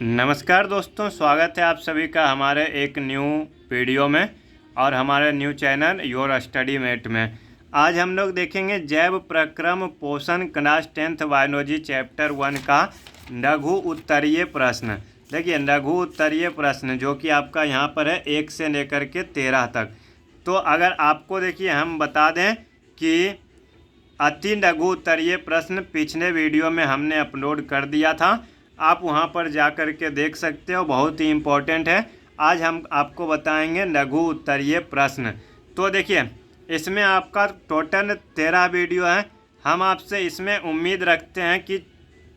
नमस्कार दोस्तों, स्वागत है आप सभी का हमारे एक न्यू वीडियो में और हमारे new channel your study mate में। आज हम लोग देखेंगे जैव प्रक्रम पोषण क्लास 10th बायोलॉजी चैप्टर 1 का लघु उत्तरीय प्रश्न। देखिए लघु उत्तरीय प्रश्न जो कि आपका यहाँ पर है 1 से लेकर के 13 तक। तो अगर आपको देखिए हम बता दें कि अति लघु उत्तरीय प्रश्न पिछले वीडियो में हमने अपलोड कर दिया था, आप वहां पर जा कर के देख सकते हो, बहुत ही इम्पोर्टेंट है। आज हम आपको बताएंगे लघु उत्तरीय प्रश्न। तो देखिए इसमें आपका टोटल 13 वीडियो है। हम आपसे इसमें उम्मीद रखते हैं कि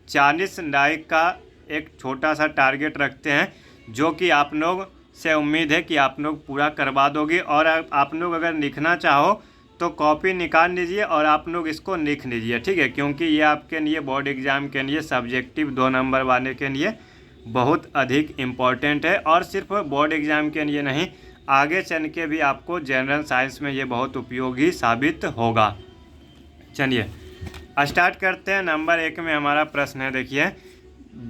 40 लाइक का एक छोटा सा टारगेट रखते हैं, जो कि आप लोग से उम्मीद है कि आप लोग पूरा करवा दोगे। और आप लोग अगर लिखना चाहो तो कॉपी निकाल लीजिए और आप लोग इसको लिख लीजिए, ठीक है, क्योंकि ये आपके लिए बोर्ड एग्ज़ाम के लिए सब्जेक्टिव 2 नंबर वाले के लिए बहुत अधिक इम्पॉर्टेंट है। और सिर्फ बोर्ड एग्ज़ाम के लिए नहीं, आगे चल के भी आपको जनरल साइंस में ये बहुत उपयोगी साबित होगा। चलिए स्टार्ट करते हैं। नंबर 1 में हमारा प्रश्न है, देखिए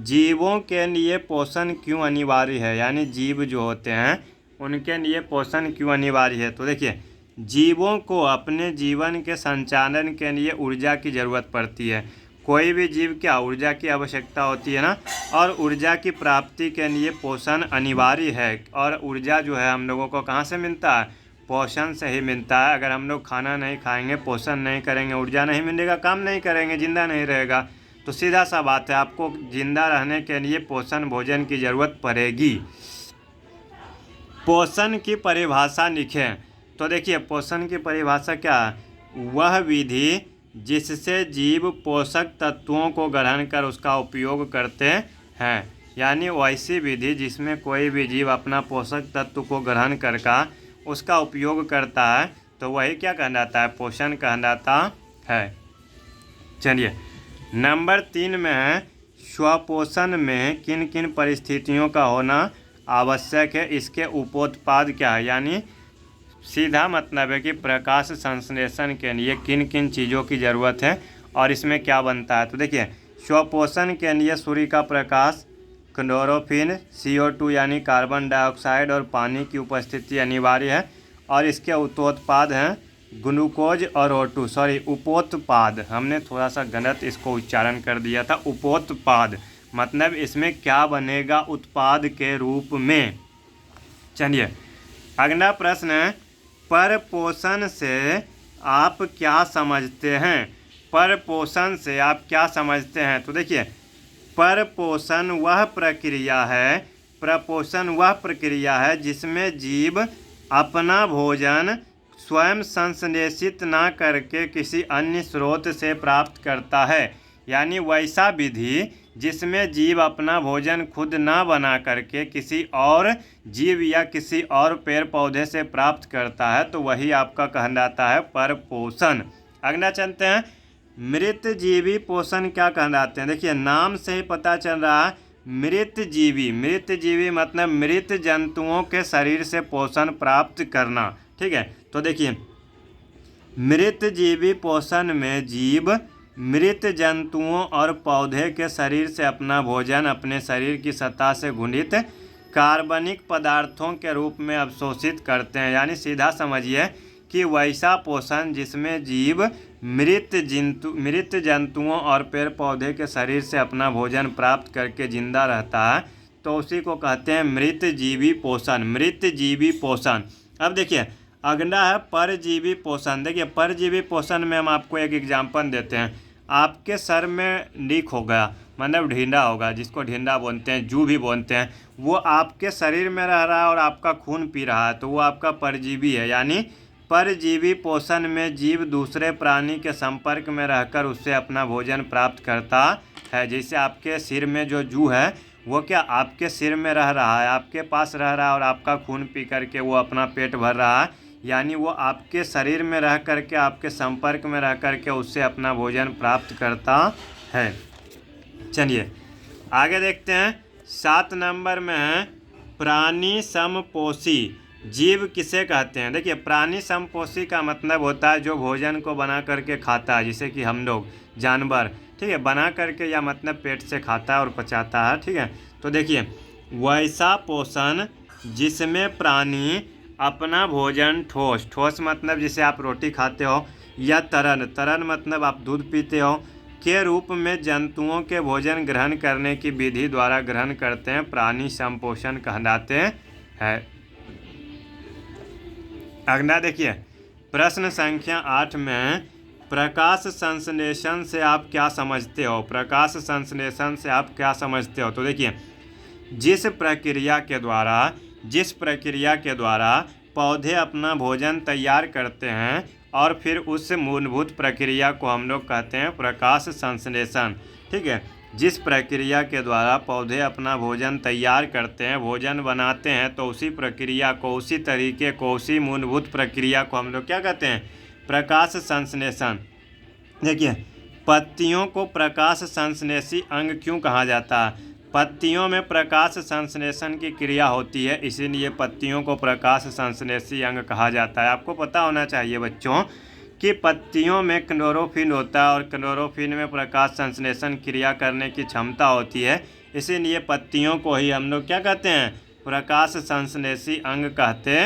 जीवों के लिए पोषण क्यों अनिवार्य है, यानी जीव जो होते हैं उनके लिए पोषण क्यों अनिवार्य है। तो देखिए जीवों को अपने जीवन के संचालन के लिए ऊर्जा की ज़रूरत पड़ती है। कोई भी जीव क्या ऊर्जा की आवश्यकता होती है ना, और ऊर्जा की प्राप्ति के लिए पोषण अनिवार्य है। और ऊर्जा जो है हम लोगों को कहाँ से मिलता है? पोषण से ही मिलता है। अगर हम लोग खाना नहीं खाएंगे, पोषण नहीं करेंगे, ऊर्जा नहीं मिलेगा, काम नहीं करेंगे, जिंदा नहीं रहेगा, तो सीधा सा बात है आपको जिंदा रहने के लिए पोषण भोजन की ज़रूरत पड़ेगी। पोषण की परिभाषा लिखें। तो देखिए पोषण की परिभाषा क्या है? वह विधि जिससे जीव पोषक तत्वों को ग्रहण कर उसका उपयोग करते हैं, यानी वैसी विधि जिसमें कोई भी जीव अपना पोषक तत्व को ग्रहण कर उसका उपयोग करता है, तो वही क्या कहलाता है? पोषण कहलाता है। चलिए नंबर 3 में है स्वपोषण में किन किन परिस्थितियों का होना आवश्यक है, इसके उपोत्पाद क्या है। यानी सीधा मतलब है कि प्रकाश संश्लेषण के लिए किन किन चीज़ों की ज़रूरत है और इसमें क्या बनता है। तो देखिए स्वपोषण के लिए सूर्य का प्रकाश, क्लोरोफिल, CO2 यानी कार्बन डाइऑक्साइड और पानी की उपस्थिति अनिवार्य है। और इसके उपोत्पाद हैं ग्लूकोज और उपोत्पाद, हमने थोड़ा सा गलत इसको उच्चारण कर दिया था। उपोत्पाद मतलब इसमें क्या बनेगा उत्पाद के रूप में। चलिए अगला प्रश्न है परपोषण से आप क्या समझते हैं। परपोषण से आप क्या समझते हैं। तो देखिए परपोषण वह प्रक्रिया है जिसमें जीव अपना भोजन स्वयं संश्लेषित ना करके किसी अन्य स्रोत से प्राप्त करता है। यानी वैसा विधि जिसमें जीव अपना भोजन खुद ना बना करके किसी और जीव या किसी और पेड़ पौधे से प्राप्त करता है, तो वही आपका कहलाता है परपोषण। अगला चलते हैं मृत जीवी पोषण क्या कहलाते हैं। देखिए नाम से ही पता चल रहा है मृत जीवी मतलब मृत जंतुओं के शरीर से पोषण प्राप्त करना, ठीक है। तो देखिए मृत जीवी पोषण में जीव मृत जंतुओं और पौधे के शरीर से अपना भोजन अपने शरीर की सतह से घुलित कार्बनिक पदार्थों के रूप में अवशोषित करते हैं। यानी सीधा समझिए कि वैसा पोषण जिसमें जीव मृत जंतुओं और पेड़ पौधे के शरीर से अपना भोजन प्राप्त करके जिंदा रहता है, तो उसी को कहते हैं मृत जीवी पोषण। अब देखिए अगला है परजीवी पोषण। देखिए परजीवी पोषण में हम आपको एक एग्जाम्पल देते हैं। आपके सर में लीक हो गया, मतलब ढींढा होगा, जिसको ढींढा बोलते हैं, जू भी बोलते हैं, वो आपके शरीर में रह रहा है और आपका खून पी रहा है, तो वो आपका परजीवी है। यानी परजीवी पोषण में जीव दूसरे प्राणी के संपर्क में रहकर उससे अपना भोजन प्राप्त करता है। जैसे आपके सिर में जो जू है वो क्या आपके सिर में रह रहा है, आपके पास रह रहा है और आपका खून पी करके वो अपना पेट भर रहा है। यानी वो आपके शरीर में रह करके आपके संपर्क में रह करके उससे अपना भोजन प्राप्त करता है। चलिए आगे देखते हैं। 7 नंबर में है प्राणी समपोषी जीव किसे कहते हैं। देखिए प्राणी समपोषी का मतलब होता है जो भोजन को बना करके खाता है, जैसे कि हम लोग जानवर, ठीक है, बना करके या मतलब पेट से खाता है और पचाता है। ठीक है, तो देखिए वैसा पोषण जिसमें प्राणी अपना भोजन ठोस, ठोस मतलब जिसे आप रोटी खाते हो, या तरल, तरल मतलब आप दूध पीते हो, के रूप में जंतुओं के भोजन ग्रहण करने की विधि द्वारा ग्रहण करते हैं, प्राणी संपोषण कहलाते हैं। अगला देखिए प्रश्न संख्या 8 में प्रकाश संश्लेषण से आप क्या समझते हो? प्रकाश संश्लेषण से आप क्या समझते हो? तो देखिए जिस प्रक्रिया के द्वारा पौधे अपना भोजन तैयार करते हैं और फिर उस मूलभूत प्रक्रिया को हम लोग कहते हैं प्रकाश संश्लेषण। ठीक है, जिस प्रक्रिया के द्वारा पौधे अपना भोजन तैयार करते हैं, भोजन बनाते हैं, तो उसी प्रक्रिया को, उसी तरीके को, उसी मूलभूत प्रक्रिया को हम लोग क्या कहते हैं? प्रकाश संश्लेषण। देखिए पत्तियों को प्रकाश संश्लेषी अंग क्यों कहा जाता है? पत्तियों में प्रकाश संश्लेषण की क्रिया होती है, इसीलिए पत्तियों को प्रकाश संश्लेषी अंग कहा जाता है। आपको पता होना चाहिए बच्चों कि पत्तियों में क्लोरोफिल होता है और क्लोरोफिल में प्रकाश संश्लेषण क्रिया करने की क्षमता होती है, इसीलिए पत्तियों को ही हम लोग क्या कहते हैं? प्रकाश संश्लेषी अंग कहते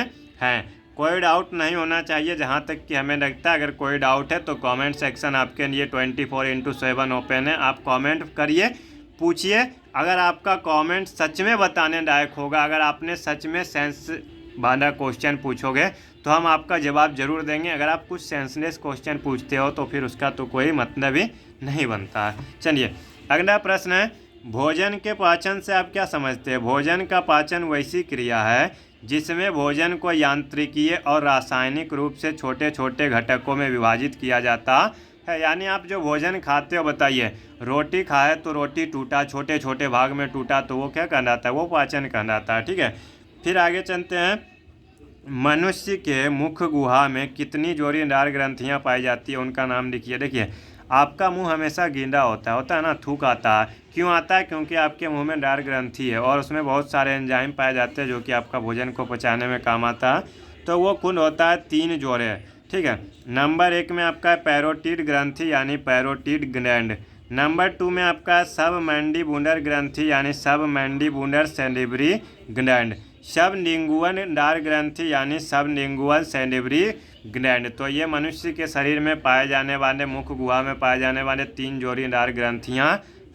हैं। कोई डाउट नहीं होना चाहिए, जहाँ तक कि हमें लगता है। अगर कोई डाउट है तो कमेंट सेक्शन आपके लिए 24/7 ओपन है, आप कमेंट करिए, पूछिए। अगर आपका कमेंट सच में बताने लायक होगा, अगर आपने सच में सेंस वाला क्वेश्चन पूछोगे तो हम आपका जवाब जरूर देंगे। अगर आप कुछ सेंसलेस क्वेश्चन पूछते हो तो फिर उसका तो कोई मतलब ही नहीं बनता है। चलिए अगला प्रश्न है, भोजन के पाचन से आप क्या समझते हैं? भोजन का पाचन वैसी क्रिया है जिसमें भोजन को यांत्रिकीय और रासायनिक रूप से छोटे छोटे घटकों में विभाजित किया जाता है। यानी आप जो भोजन खाते हो, बताइए रोटी खाए तो रोटी टूटा, छोटे छोटे भाग में टूटा, तो वो क्या कहलाता है? वो पाचन कहलाता है। ठीक है, फिर आगे चलते हैं। मनुष्य के मुख गुहा में कितनी जोड़ीदार ग्रंथियां पाई जाती है? उनका नाम लिखिए। देखिए आपका मुंह हमेशा गीला होता है ना, थूक आता है। क्यों आता है? क्योंकि आपके मुंह में दार ग्रंथि है और उसमें बहुत सारे एंजाइम पाए जाते हैं जो कि आपका भोजन को पचाने में काम आता है। तो वो कुल होता है 3 जोड़े। ठीक है, नंबर 1 में आपका पैरोटिड ग्रंथि यानी पैरोटिड ग्लैंड। नंबर 2 में आपका सब मैंडिबुलर ग्रंथि यानी सब मैंडिबुलर सैलिवरी ग्लैंड। सब लिंगुअल ग्रंथि यानी सब लिंगुअल सैलिवरी ग्लैंड। तो ये मनुष्य के शरीर में पाए जाने वाले, मुख गुहा में पाए जाने वाले 3 जोड़ीदार ग्रंथियाँ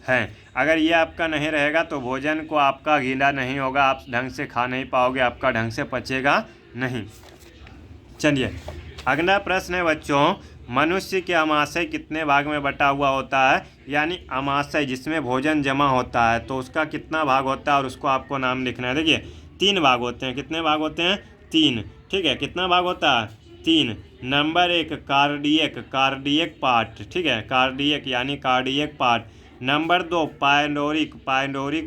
हैं। अगर ये आपका नहीं रहेगा तो भोजन को आपका गीला नहीं होगा, आप ढंग से खा नहीं पाओगे, आपका ढंग से पचेगा नहीं। चलिए अगला प्रश्न है बच्चों, मनुष्य के अमाशय कितने भाग में बटा हुआ होता है? यानी अमाशय जिसमें भोजन जमा होता है तो उसका कितना भाग होता है और उसको आपको नाम लिखना है। देखिए 3 भाग होते हैं। कितने भाग होते हैं? 3। ठीक है, कितना भाग होता है? 3। Number 1 cardiac part. ठीक है, कार्डियक यानी cardiac part. Number 2 pyloric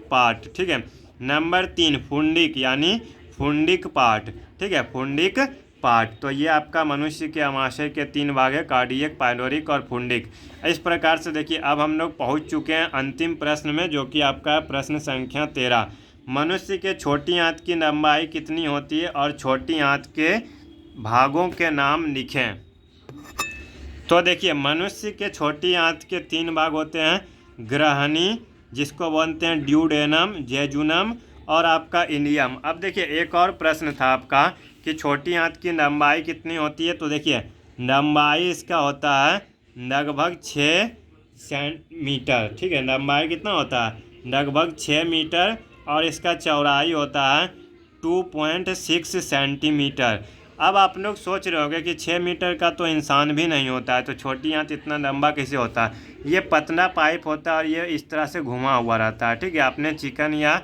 part. ठीक है, नंबर 3 फुंडिक यानी फुंडिक पार्ट। ठीक है, फुंडिक पार्ट। तो ये आपका मनुष्य के अमाशय के 3 भाग है, कार्डियक, पाइलोरिक और फुंडिक। इस प्रकार से देखिए अब हम लोग पहुंच चुके हैं अंतिम प्रश्न में, जो कि आपका प्रश्न संख्या 13। मनुष्य के छोटी आंत की लंबाई कितनी होती है और छोटी आंत के भागों के नाम लिखें। तो देखिए मनुष्य के छोटी आंत के 3 भाग होते हैं, ग्रहणी जिसको बोलते हैं ड्यूडेनम, जेजुनम और आपका इलियम। अब देखिए एक और प्रश्न था आपका कि छोटी आंत की लंबाई कितनी होती है। तो देखिए लंबाई इसका होता है लगभग 6 सेंटीमीटर। ठीक है, लंबाई कितना होता है? लगभग 6 मीटर और इसका चौड़ाई होता है 2.6 सेंटीमीटर। अब आप लोग सोच रहे होंगे कि 6 मीटर का तो इंसान भी नहीं होता है, तो छोटी आंत इतना लंबा कैसे होता है? ये पतला पाइप होता है और ये इस तरह से घुमा हुआ रहता है। ठीक है, आपने चिकन या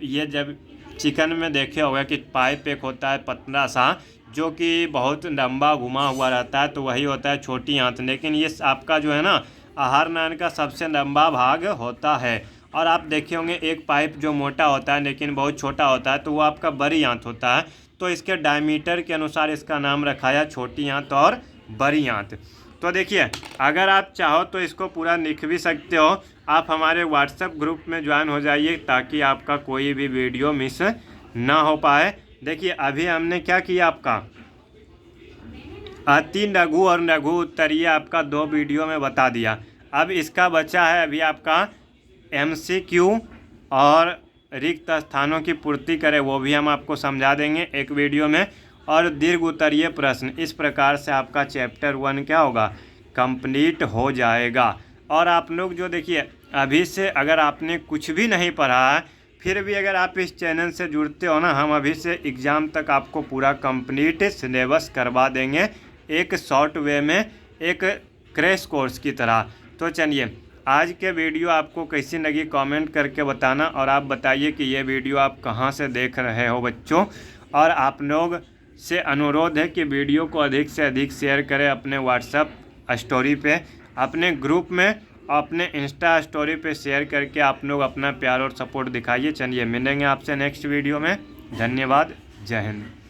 ये जब चिकन में देखे होगा कि पाइप एक होता है पतला सा जो कि बहुत लंबा घुमा हुआ रहता है, तो वही होता है छोटी आंत। लेकिन ये आपका जो है ना आहार नाल का सबसे लंबा भाग होता है। और आप देखे होंगे एक पाइप जो मोटा होता है लेकिन बहुत छोटा होता है, तो वो आपका बड़ी आंत होता है। तो इसके डायमीटर के अनुसार इसका नाम रखा है छोटी आंत और बड़ी आंत। तो देखिए अगर आप चाहो तो इसको पूरा लिख भी सकते हो। आप हमारे व्हाट्सएप ग्रुप में ज्वाइन हो जाइए ताकि आपका कोई भी वीडियो मिस ना हो पाए। देखिए अभी हमने क्या किया, आपका अति लघु और लघु उत्तरीय आपका 2 वीडियो में बता दिया। अब इसका बचा है अभी आपका MCQ और रिक्त स्थानों की पूर्ति करें, वो भी हम आपको समझा देंगे एक वीडियो में। और दीर्घ उत्तरीय प्रश्न, इस प्रकार से आपका चैप्टर 1 क्या होगा, कंप्लीट हो जाएगा। और आप लोग जो देखिए अभी से अगर आपने कुछ भी नहीं पढ़ा है, फिर भी अगर आप इस चैनल से जुड़ते हो ना, हम अभी से एग्ज़ाम तक आपको पूरा कंप्लीट सिलेबस करवा देंगे एक शॉर्ट वे में, एक क्रैश कोर्स की तरह। तो चलिए आज के वीडियो आपको कैसी लगी कमेंट करके बताना, और आप बताइए कि ये वीडियो आप कहाँ से देख रहे हो बच्चों। और आप लोग से अनुरोध है कि वीडियो को अधिक से अधिक शेयर करें अपने व्हाट्सएप स्टोरी पे, अपने ग्रुप में, अपने इंस्टा स्टोरी पे शेयर करके आप लोग अपना प्यार और सपोर्ट दिखाइए। चलिए मिलेंगे आपसे नेक्स्ट वीडियो में। धन्यवाद। जय हिंद।